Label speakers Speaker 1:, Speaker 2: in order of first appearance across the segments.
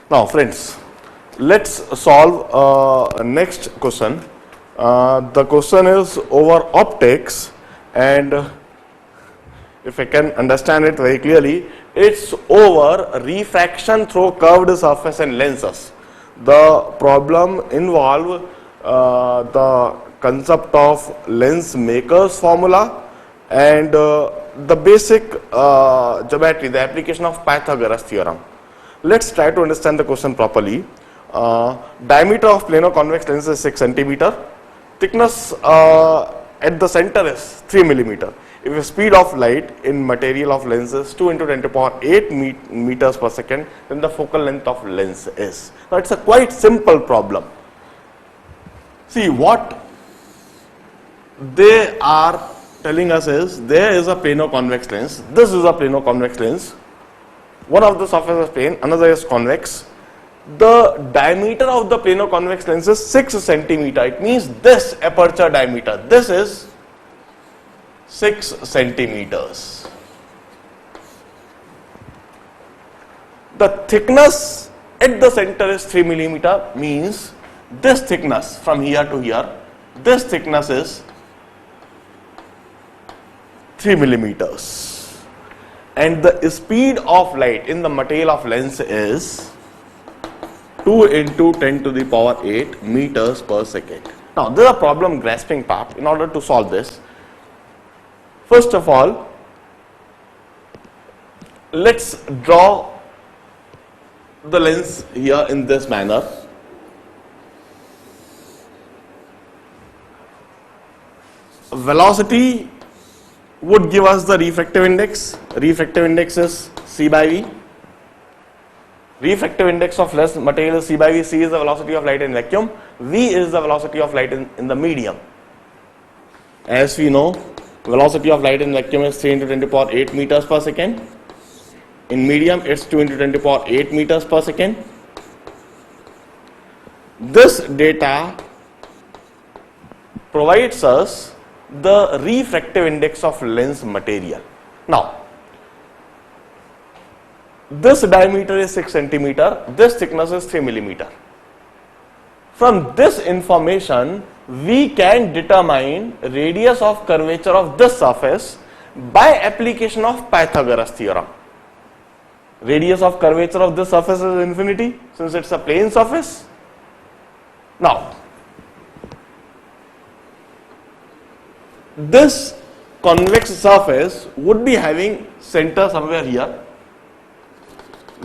Speaker 1: Now friends, let's solve next question. The question is over optics, and if I can understand it very clearly, it's over refraction through curved surface and lenses. The problem involve the concept of lens maker's formula and the basic geometry, the application of Pythagoras theorem. Let's try to understand the question properly. Diameter of plano convex lens is 6 centimeter. Thickness at the center is 3 millimeter. If the speed of light in material of lens is 2 into 10 to the power 8 meters per second, then the focal length of lens is. Now it's a quite simple problem. See, what they are telling us is there is a plano convex lens. This is a plano convex lens. One of the surface is plane, another is convex. The diameter of the plano convex lens is 6 centimeter. It means this aperture diameter, this is 6 centimeters. The thickness at the center is 3 millimeter, means this thickness from here to here, this thickness is 3 millimeters. And the speed of light in the material of lens is 2 into 10 to the power 8 meters per second. Now, this is a problem grasping part. In order to solve this, first of all, let's draw the lens here in this manner. Velocity would give us the refractive index. Refractive index is C by V. Refractive index of lens material is C by V. C is the velocity of light in vacuum. V is the velocity of light in the medium. As we know, velocity of light in vacuum is 3 into 10 to the power 8 meters per second. In medium, it's 2 into 10 to the power 8 meters per second. This data provides us the refractive index of lens material. Now, this diameter is 6 centimeter, this thickness is 3 millimeter. From this information, we can determine radius of curvature of this surface by application of Pythagoras theorem. Radius of curvature of this surface is infinity, since it's a plane surface. Now, this convex surface would be having center somewhere here.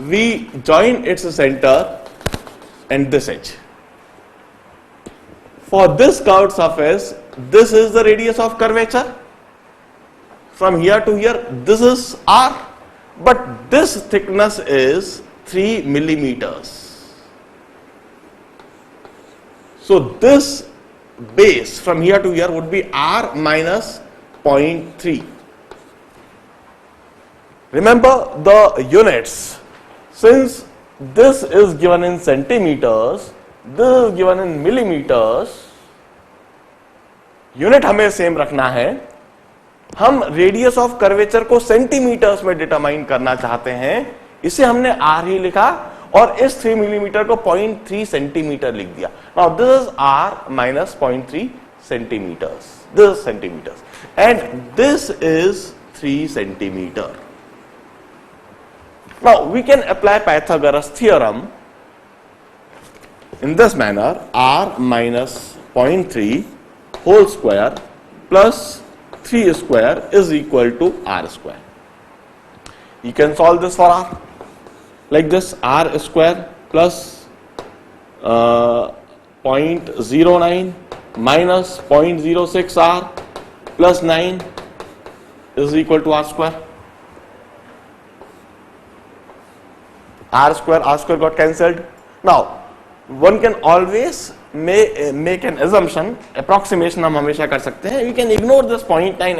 Speaker 1: We join its center and this edge. For this curved surface, this is the radius of curvature. From here to here, this is R, but this thickness is 3 millimeters. So this base from here to here would be R minus 0.3. Remember the units. Since this is given in centimeters, this is given in millimeters, unit हमें same रखना है. हम radius of curvature को centimetres में determine करना चाहते हैं, इसे हमने आर ही लिखा और इस 3 मिलीमीटर को 0.3 सेंटीमीटर लिख दिया. Now this is R minus 0.3 centimetres, this is centimetres and this is 3 centimetre. Now we can apply Pythagoras theorem in this manner: r minus 0.3 whole square plus 3 square is equal to r square. You can solve this for r like this: r square plus 0.09 minus 0.06 r plus 9 is equal to r square. R square got cancelled. Now, one can always make an assumption, approximation हम हमेशा कर सकते हैं. We can ignore this 0.9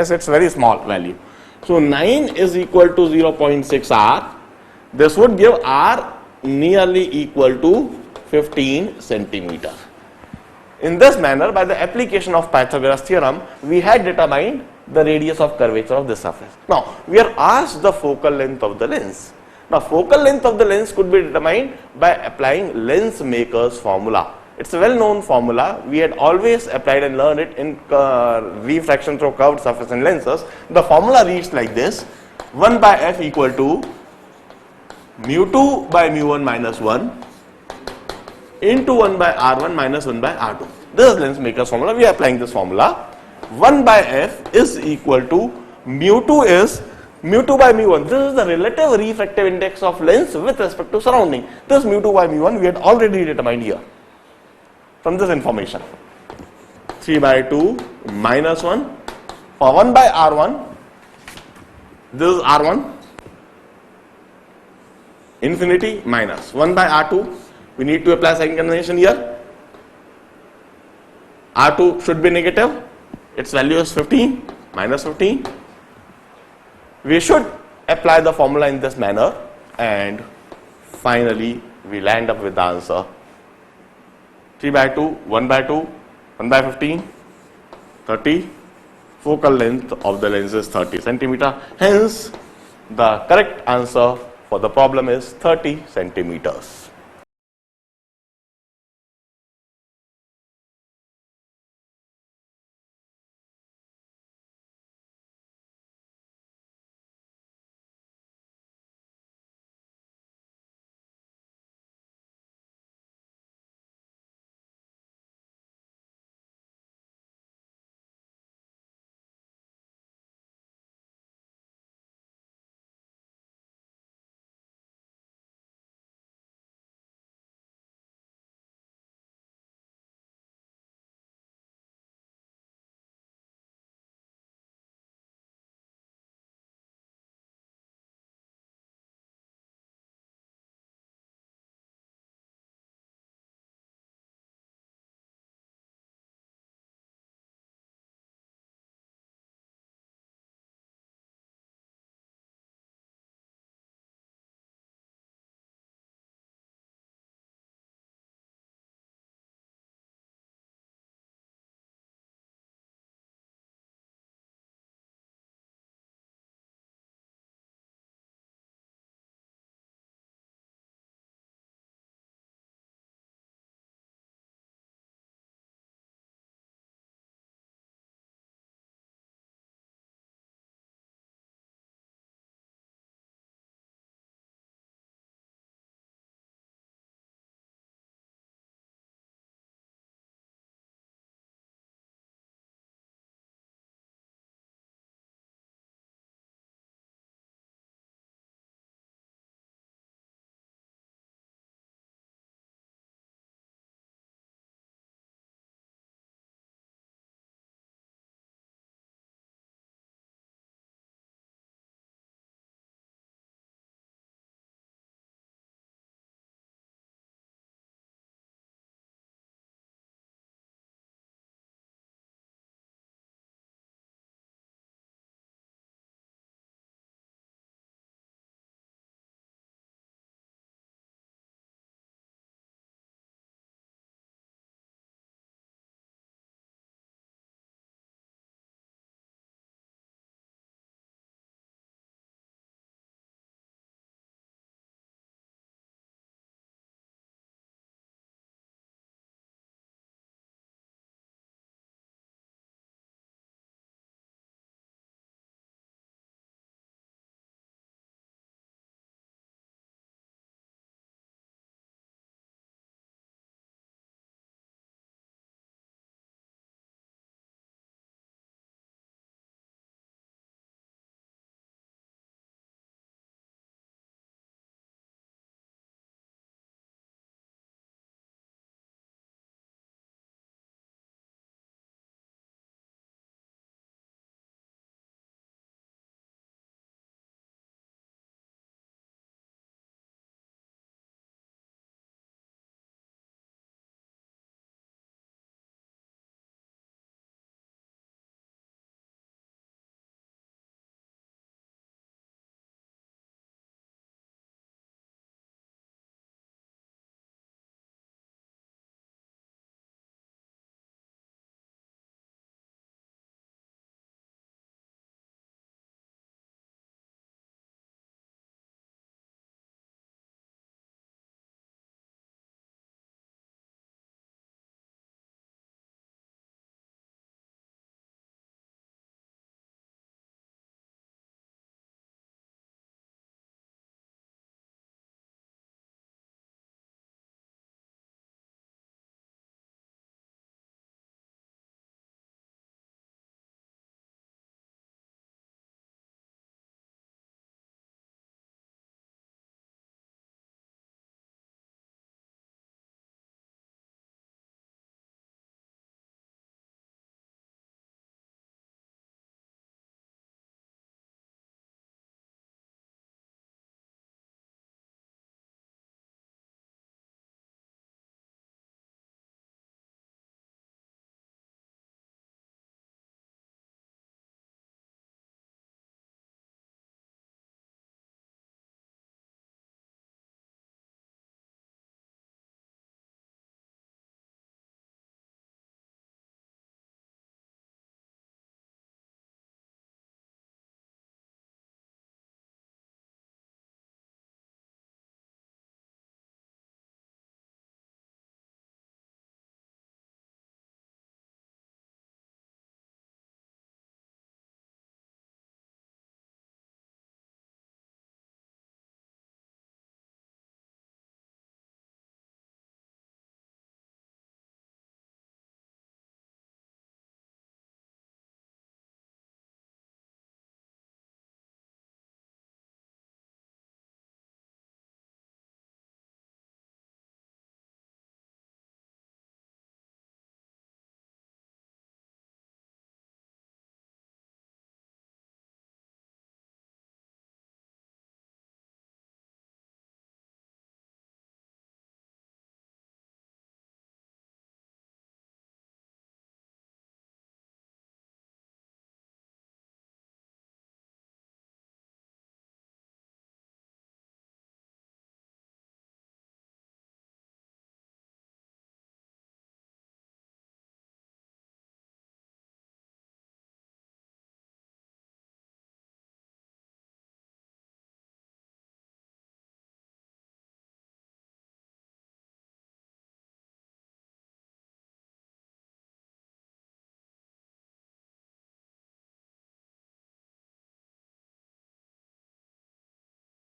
Speaker 1: as its very small value. So 9 is equal to 0.6 R. This would give R nearly equal to 15 centimeter. In this manner, by the application of Pythagoras theorem, we had determined the radius of curvature of this surface. Now, we are asked the focal length of the lens. Now focal length of the lens could be determined by applying lens maker's formula. It's a well known formula. We had always applied and learned it in refraction through curved surface and lenses. The formula reads like this: 1 by f equal to mu 2 by mu 1 minus 1 into 1 by r1 minus 1 by r2. This is lens maker's formula. We are applying this formula. 1 by f is equal to mu 2 is mu 2 by mu 1. This is the relative refractive index of lens with respect to surrounding. This mu 2 by mu 1 we had already determined here from this information. 3 by 2 minus 1 for 1 by r1. This is r1 infinity minus 1 by r2. We need to apply sign convention here. R2 should be negative. Its value is 15 minus 15. We should apply the formula in this manner, and finally we land up with the answer 3 by 2, 1 by 2, 1 by 15, 30. Focal length of the lens is 30 centimeter. Hence, the correct answer for the problem is 30 centimeters.